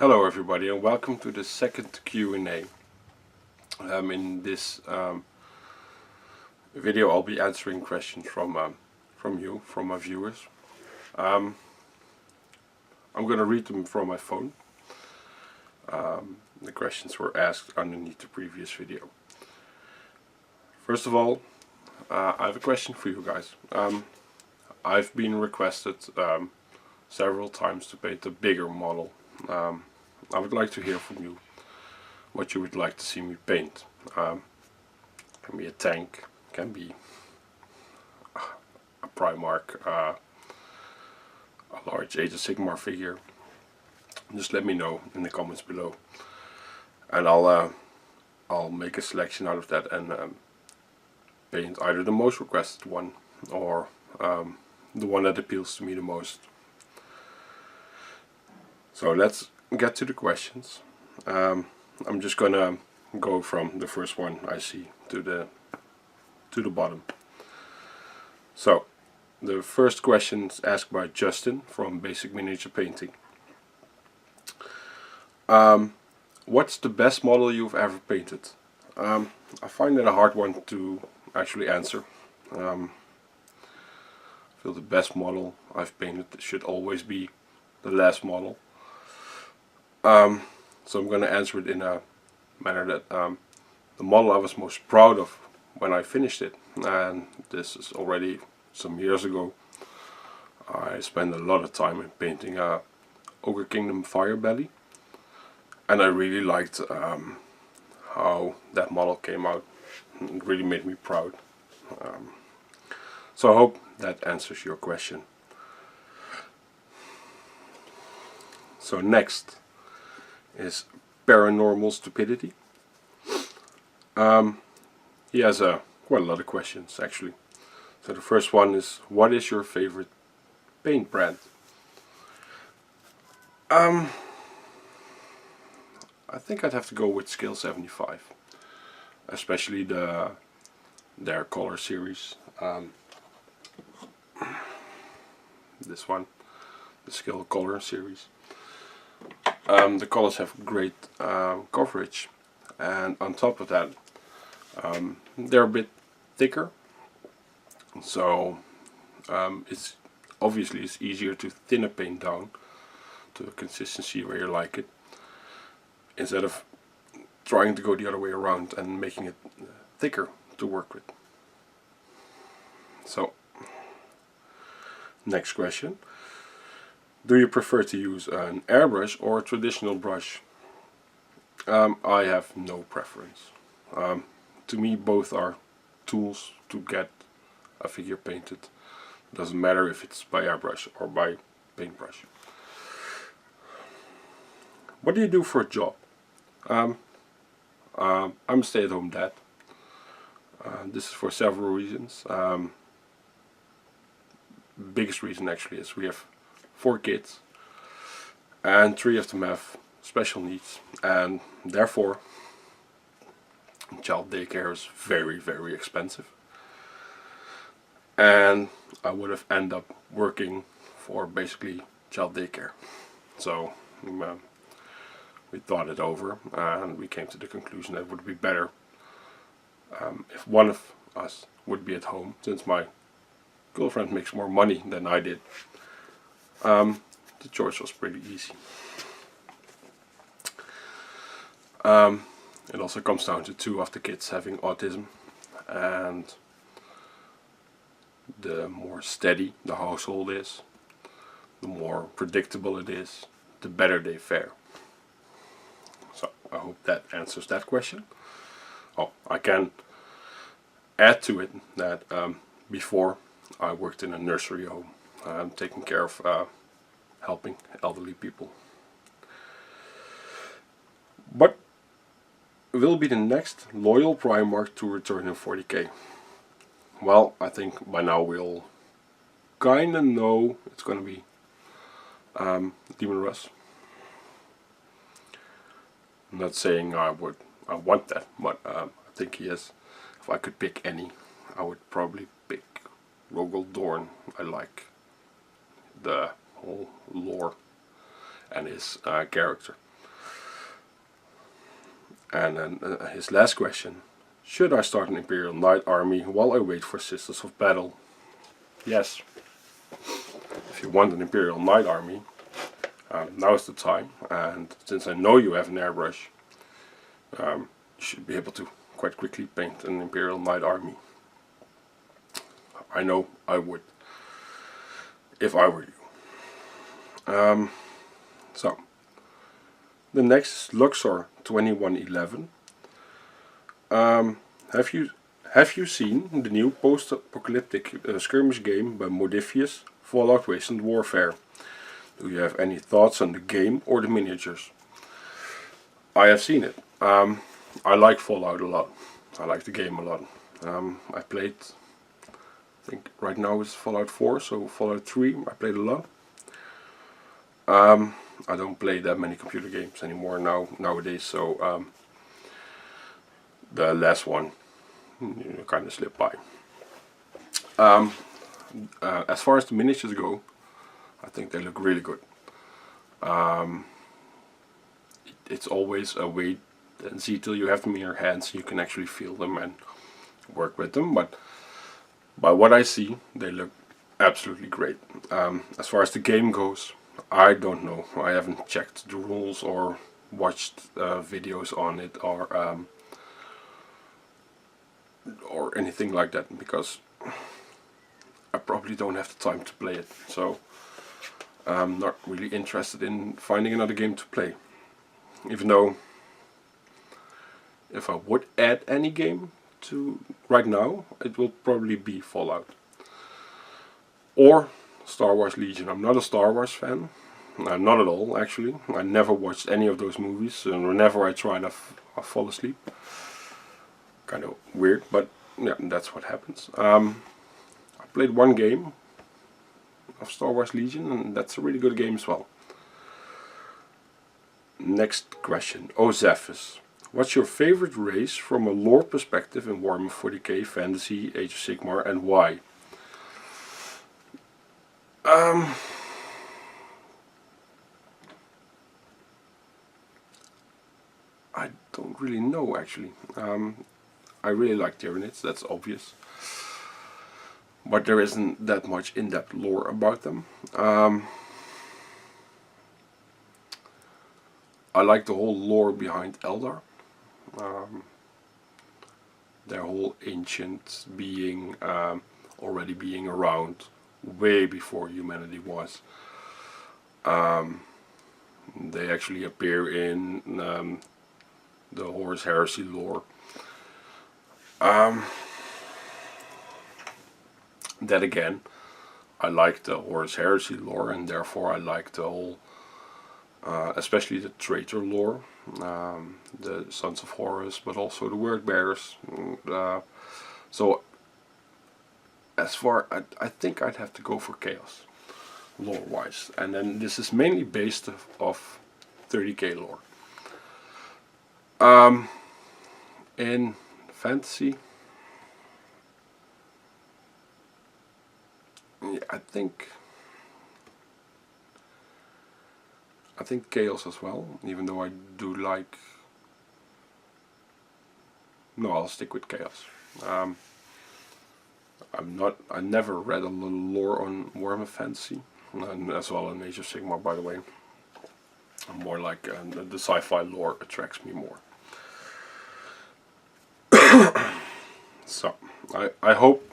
Hello everybody and welcome to the second Q&A. In this video I'll be answering questions from my viewers. I'm gonna read them from my phone. The questions were asked underneath the previous video. First of all, I have a question for you guys. I've been requested several times to paint a bigger model. I would like to hear from you what you would like to see me paint. Can be a tank, can be a Primarch, a large Age of Sigmar figure. Just let me know in the comments below, and I'll make a selection out of that and paint either the most requested one or the one that appeals to me the most. So let's get to the questions. I'm just gonna go from the first one I see to the bottom. So the first question is asked by Justin from Basic Miniature Painting. What's the best model you've ever painted? I find that a hard one to actually answer. I feel the best model I've painted should always be the last model. So I'm going to answer it in a manner that the model I was most proud of when I finished it, and this is already some years ago. I spent a lot of time in painting Ogre Kingdom Firebelly, and I really liked how that model came out. It really made me proud. So I hope that answers your question. So next is Paranormal Stupidity. He has quite a lot of questions actually. So the first one is, what is your favorite paint brand? I think I'd have to go with Scale 75, especially their color series. This one, the Scale Color series. The colors have great coverage, and on top of that they're a bit thicker, so it's easier to thin a paint down to a consistency where you like it, instead of trying to go the other way around and making it thicker to work with. So next question. Do you prefer to use an airbrush or a traditional brush? I have no preference. To me both are tools to get a figure painted. Doesn't matter if it's by airbrush or by paintbrush. What do you do for a job? I'm a stay-at-home dad. This is for several reasons. Biggest reason actually is we have 4 kids, and 3 of them have special needs, and therefore child daycare is very, very expensive, and I would have ended up working for basically child daycare. So we thought it over and we came to the conclusion that it would be better if one of us would be at home, since my girlfriend makes more money than I did. The choice was pretty easy. It also comes down to 2 of the kids having autism, and the more steady the household is, the more predictable it is, the better they fare. So I hope that answers that question. Oh, I can add to it that before I worked in a nursery home, taking care of helping elderly people. What will be the next loyal Primarch to return in 40k? Well, I think by now we'll kinda know it's gonna be Demon Russ. I'm not saying I want that, but I think he is. If I could pick any, I would probably pick Rogel Dorn. I like the whole lore and his character. And then his last question: should I start an Imperial Knight army while I wait for Sisters of Battle? Yes. If you want an Imperial Knight army, now is the time. And since I know you have an airbrush, you should be able to quite quickly paint an Imperial Knight army. I know I would, if I were you. So, the next is Luxor 2111. Have you seen the new post-apocalyptic skirmish game by Modiphius, Fallour Wasteland Warfare? Do you have any thoughts on the game or the miniatures? I have seen it. I like Fallout a lot. I like the game a lot. I played, I think right now it's Fallout 4, so Fallout 3 I played a lot. I don't play that many computer games anymore nowadays, so the last one kind of slipped by. As far as the miniatures go, I think they look really good. It's always a wait and see till you have them in your hands, you can actually feel them and work with them, but by what I see, they look absolutely great. As far as the game goes, I don't know. I haven't checked the rules or watched videos on it or anything like that, because I probably don't have the time to play it, so I'm not really interested in finding another game to play. Even though if I would add any game to right now, it will probably be Fallout or Star Wars Legion. I'm not a Star Wars fan, not at all actually. I never watched any of those movies, and whenever I try, I fall asleep. Kind of weird, but yeah, that's what happens. I played one game of Star Wars Legion, and that's a really good game as well. Next question, OfZafus. What's your favorite race from a lore perspective in Warhammer 40k, Fantasy, Age of Sigmar, and why? I don't really know actually. I really like Tyranids, that's obvious. But there isn't that much in-depth lore about them. I like the whole lore behind Eldar. Their whole ancient being, already being around way before humanity was. They actually appear in the Horus Heresy lore. That again, I like the Horus Heresy lore, and therefore I like the whole, especially the traitor lore, the Sons of Horus, but also the Word Bearers. So as far, I think I'd have to go for Chaos, lore-wise, and then this is mainly based off 30k lore. In Fantasy, yeah, I think Chaos as well, even though I do like... No, I'll stick with Chaos. I never read a little lore on Warhammer Fantasy, and as well in Age of Sigmar, by the way. I'm more like the sci-fi lore attracts me more. So, I hope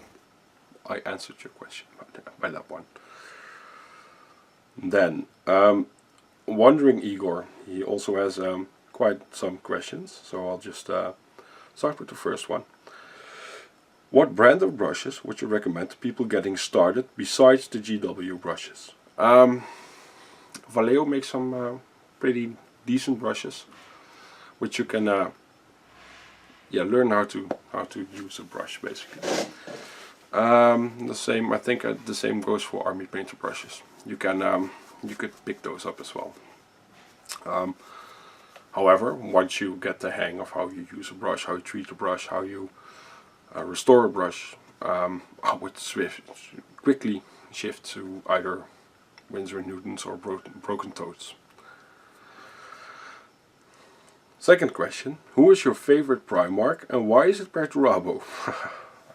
I answered your question by that one. Then, WanderingIgor, he also has quite some questions, so I'll just start with the first one. What brand of brushes would you recommend to people getting started besides the GW brushes? Vallejo makes some pretty decent brushes, which you can learn how to use a brush basically. The same, I think the same goes for army painter brushes. You could pick those up as well. However, once you get the hang of how you use a brush, how you treat a brush, how you restore a brush, I would quickly shift to either Winsor & Newtons or Broken Toads. Second question, who is your favorite Primarch and why is it Perturabo?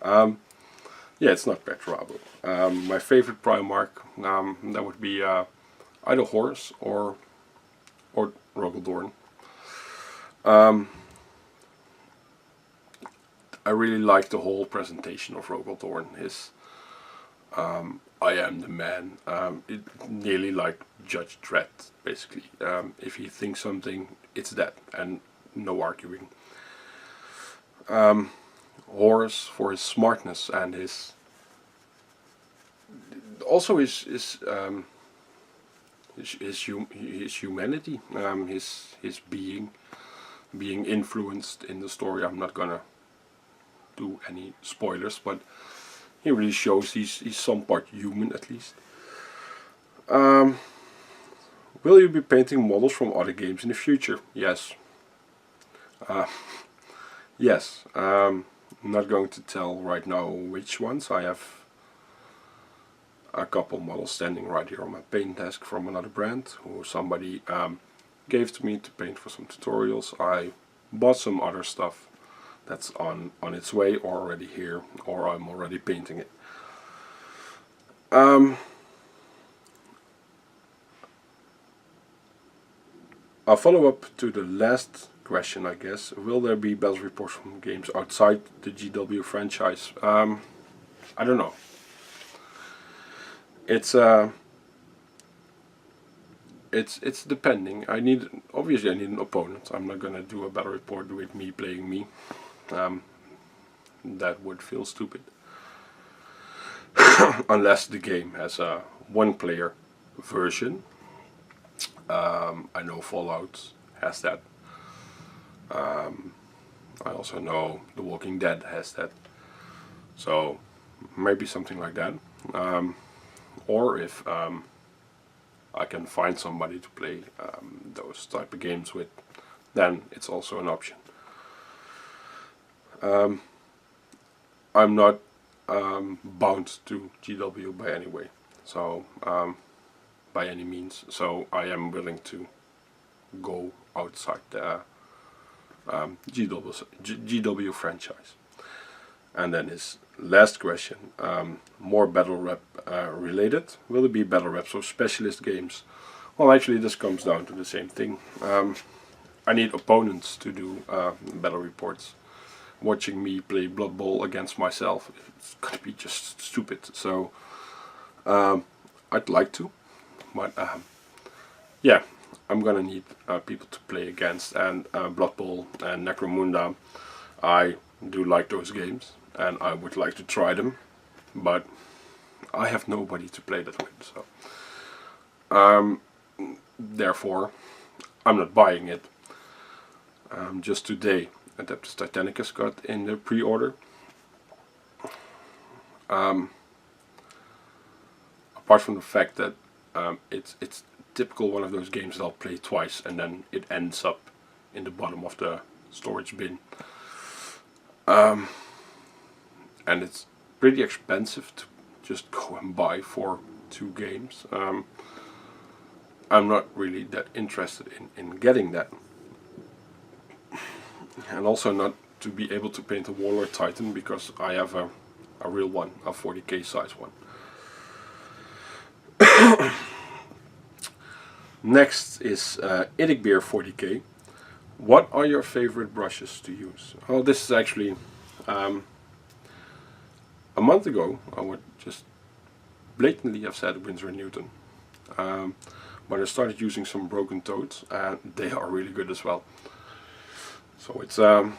Yeah, it's not Perturabo. My favorite Primarch, that would be either Horus or Rogaldorn. I really like the whole presentation of Rogaldorn. His I am the man. It nearly like Judge Dredd, basically. If he thinks something, it's that, and no arguing. Horus for his smartness and his also his humanity, his being influenced in the story. I'm not gonna do any spoilers, but he really shows he's some part human at least. Will you be painting models from other games in the future? Yes. Yes. I'm not going to tell right now which ones. I have a couple models standing right here on my paint desk from another brand who somebody gave to me to paint for some tutorials. I bought some other stuff that's on its way or already here, or I'm already painting it. A follow-up to the last question, I guess. Will there be battle reports from games outside the GW franchise? I don't know. It's depending. Obviously I need an opponent. I'm not gonna do a battle report with me playing me. That would feel stupid. Unless the game has a one-player version. I know Fallout has that. I also know The Walking Dead has that. So maybe something like that. Or if I can find somebody to play those type of games with, then it's also an option. I'm not bound to GW by any way, so by any means. So I am willing to go outside the GW franchise. And then his last question, more battle rep related. Will it be battle reps or specialist games? Well, actually this comes down to the same thing. I need opponents to do battle reports. Watching me play Blood Bowl against myself, it's gonna be just stupid. So I'd like to, but yeah, I'm gonna need people to play against. And Blood Bowl and Necromunda, I do like those games and I would like to try them, but I have nobody to play that with. So therefore I'm not buying it. Just today Adeptus Titanicus got in the pre-order. Apart from the fact that it's typical one of those games that I'll play twice and then it ends up in the bottom of the storage bin. And it's pretty expensive to just go and buy for 2 games. I'm not really that interested in getting that. And also not to be able to paint a Warlord Titan, because I have a real one, a 40k size one. Next is Idikbeer 40k. What are your favorite brushes to use? Oh, this is actually a month ago I would just blatantly have said Winsor & Newton. But I started using some Broken Toads and they are really good as well. So it's I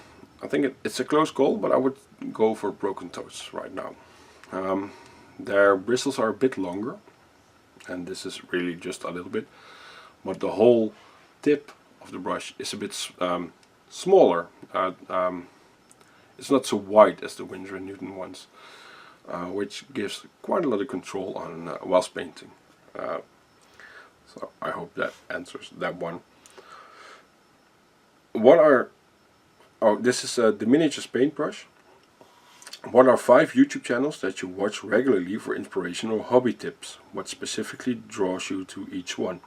think it's a close call, but I would go for Broken Toads right now. Their bristles are a bit longer, and this is really just a little bit, but the whole tip of the brush is a bit smaller. It's not so wide as the Winsor & Newton ones, which gives quite a lot of control on whilst painting. So I hope that answers that one. This is the Miniatures Paintbrush. What are 5 YouTube channels that you watch regularly for inspiration or hobby tips? What specifically draws you to each one?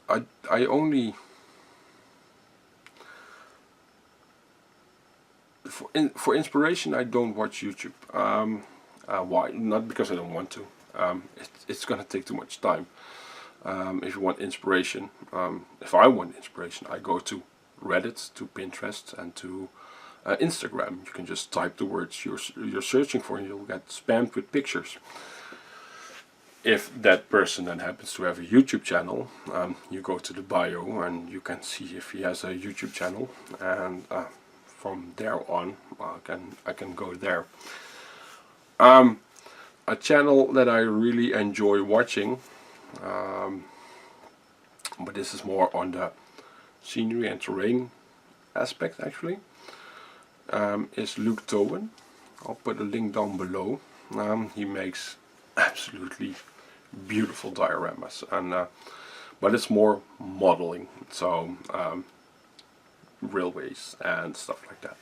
I only for inspiration I don't watch YouTube. Why? Not because I don't want to. It's gonna take too much time. If you want inspiration, if I want inspiration, I go to Reddit, to Pinterest, and to Instagram. You can just type the words you're searching for, and you'll get spammed with pictures. If that person then happens to have a YouTube channel, you go to the bio and you can see if he has a YouTube channel, and from there on I can go there. A channel that I really enjoy watching, but this is more on the scenery and terrain aspect actually, is Luke Towen. I'll put a link down below. He makes absolutely beautiful dioramas, and but it's more modeling, so railways and stuff like that.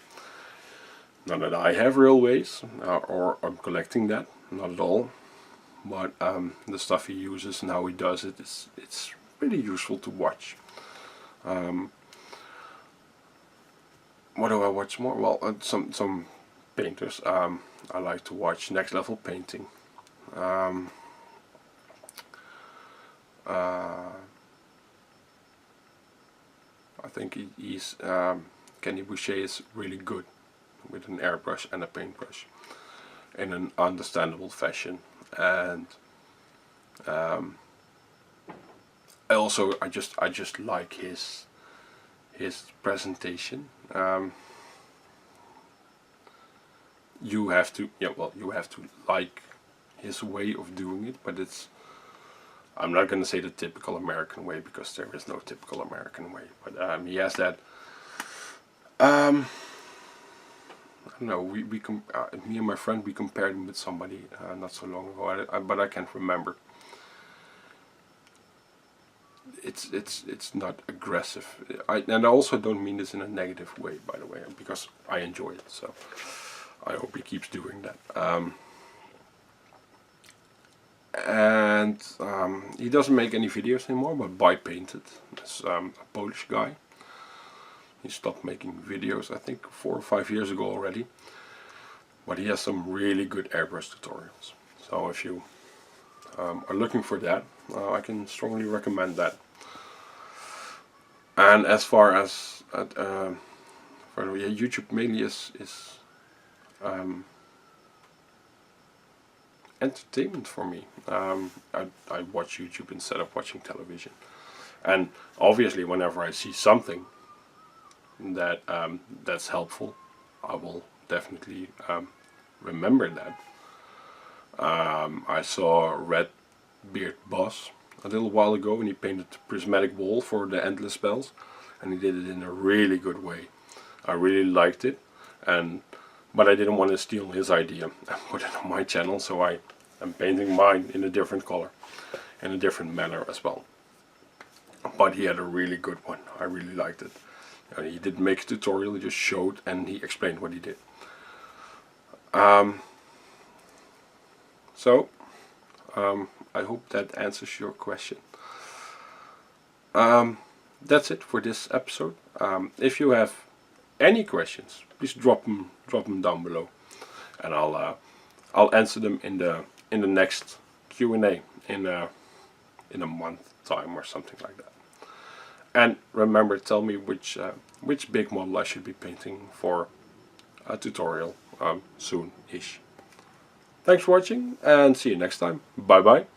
Not that I have railways or I'm collecting that, not at all, but the stuff he uses and how he does it, it's really useful to watch. What do I watch more? Well, some painters. I like to watch Next Level Painting. I think he's Kenny Boucher is really good with an airbrush and a paintbrush in an understandable fashion, and I just like his presentation. You have to like his way of doing it, but I'm not going to say the typical American way, because there is no typical American way, but he has that. I don't know, me and my friend, we compared him with somebody not so long ago, but I can't remember. It's not aggressive. And I also don't mean this in a negative way, by the way, because I enjoy it, so I hope he keeps doing that. And he doesn't make any videos anymore, but By Painted, it's a Polish guy. He stopped making videos, I think 4 or 5 years ago already, but he has some really good airbrush tutorials. So if you are looking for that, I can strongly recommend that. And as far as YouTube mainly is entertainment for me. I watch YouTube instead of watching television, and obviously whenever I see something that that's helpful, I will definitely remember that. I saw Redbeard Boss a little while ago, and he painted the prismatic wall for the endless spells, and he did it in a really good way. I really liked it, but I didn't want to steal his idea and put it on my channel, so I am painting mine in a different color, in a different manner as well. But he had a really good one. I really liked it. He didn't make a tutorial, he just showed and he explained what he did. I hope that answers your question. That's it for this episode. If you have any questions, please drop them down below, and I'll answer them in the next Q&A in a month time or something like that. And remember, tell me which big model I should be painting for a tutorial soon-ish. Thanks for watching, and see you next time. Bye bye.